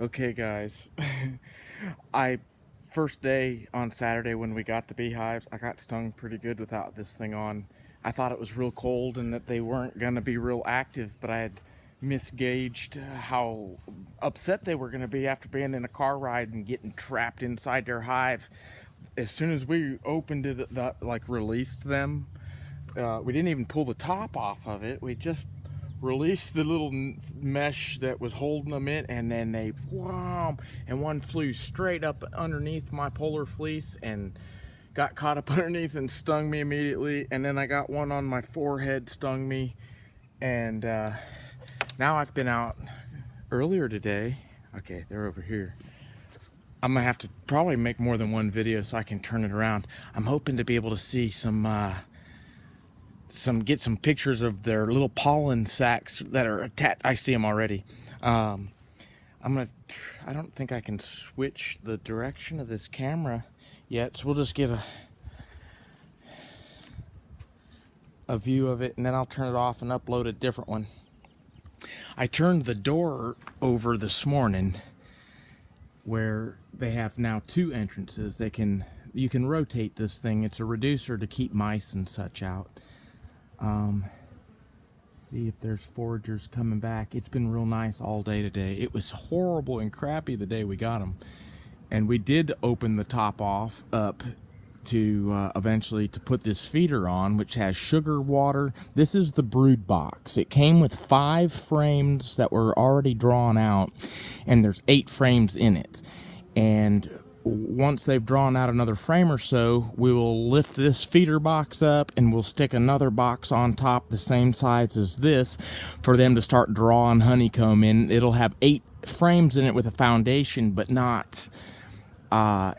Okay, guys. I first day on Saturday when we got the beehives, I got stung pretty good without this thing on. I thought it was real cold and that they weren't gonna be real active, but I had misgauged how upset they were gonna be after being in a car ride and getting trapped inside their hive. As soon as we opened it, like released them, we didn't even pull the top off of it. We just released the little mesh that was holding them in, and then they wham, and one flew straight up underneath my polar fleece and got caught up underneath and stung me immediately. And then I got one on my forehead, stung me. And now I've been out earlier today. Okay, they're over here. I'm gonna have to probably make more than one video so I can turn it around. I'm hoping to be able to see get some pictures of their little pollen sacs that are attached. I see them already. I don't think I can switch the direction of this camera yet, so we'll just get a view of it, and then I'll turn it off and upload a different one. I turned the door over this morning where they have now two entrances. You can rotate this thing. It's a reducer to keep mice and such out. See if there's foragers coming back. It's been real nice all day today. It was horrible and crappy the day we got them, and we did open the top up to eventually to put this feeder on, which has sugar water. This is the brood box. It came with 5 frames that were already drawn out, and there's 8 frames in it. And once they've drawn out another frame or so, we will lift this feeder box up and we'll stick another box on top the same size as this for them to start drawing honeycomb in. It'll have 8 frames in it with a foundation, but not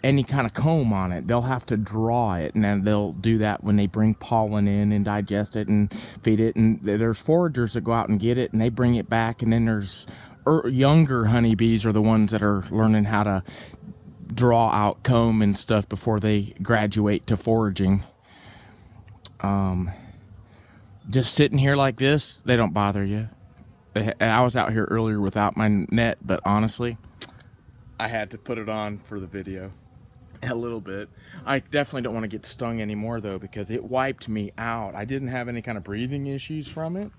any kind of comb on it. They'll have to draw it, and then they'll do that when they bring pollen in and digest it and feed it. And there's foragers that go out and get it and they bring it back, and then there's younger honeybees are the ones that are learning how to draw out comb and stuff before they graduate to foraging. Just sitting here like this, they don't bother you. I was out here earlier without my net, but honestly, I had to put it on for the video a little bit. I definitely don't want to get stung anymore though, because it wiped me out. I didn't have any kind of breathing issues from it.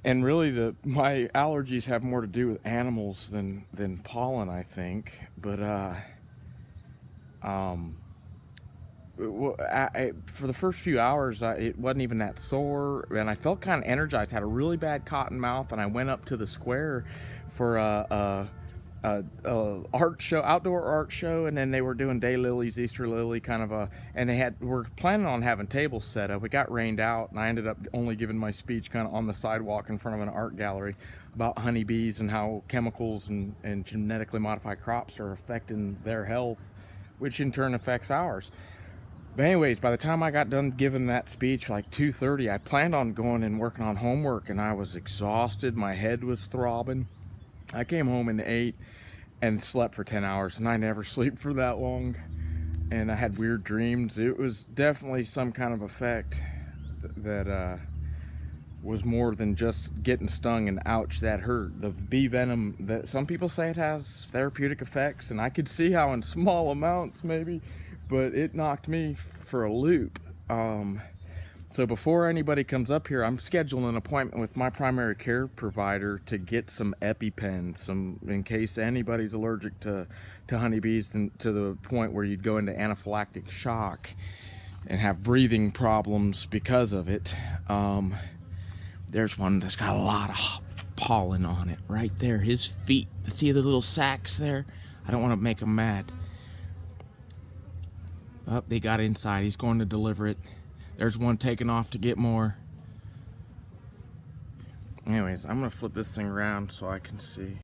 And really, my allergies have more to do with animals than pollen, I think. But for the first few hours, it wasn't even that sore, and I felt kind of energized. Had a really bad cotton mouth, and I went up to the square for art show, outdoor art show, and then they were doing daylilies, Easter lily kind of and were planning on having tables set up. It got rained out, and I ended up only giving my speech kind of on the sidewalk in front of an art gallery about honeybees and how chemicals and genetically modified crops are affecting their health, which in turn affects ours. But anyways, by the time I got done giving that speech, like 2:30, I planned on going and working on homework, and I was exhausted. My head was throbbing. I came home and ate and slept for 10 hours, and I never sleep for that long. And I had weird dreams. It was definitely some kind of effect that was more than just getting stung and ouch, that hurt. The bee venom, that some people say it has therapeutic effects, and I could see how in small amounts maybe, but it knocked me for a loop. So before anybody comes up here, I'm scheduling an appointment with my primary care provider to get some EpiPen, in case anybody's allergic to honeybees, and to the point where you'd go into anaphylactic shock and have breathing problems because of it. There's one that's got a lot of pollen on it right there. His feet, see the little sacs there? I don't want to make him mad. Oh, they got inside. He's going to deliver it. There's one taking off to get more. Anyways, I'm going to flip this thing around so I can see.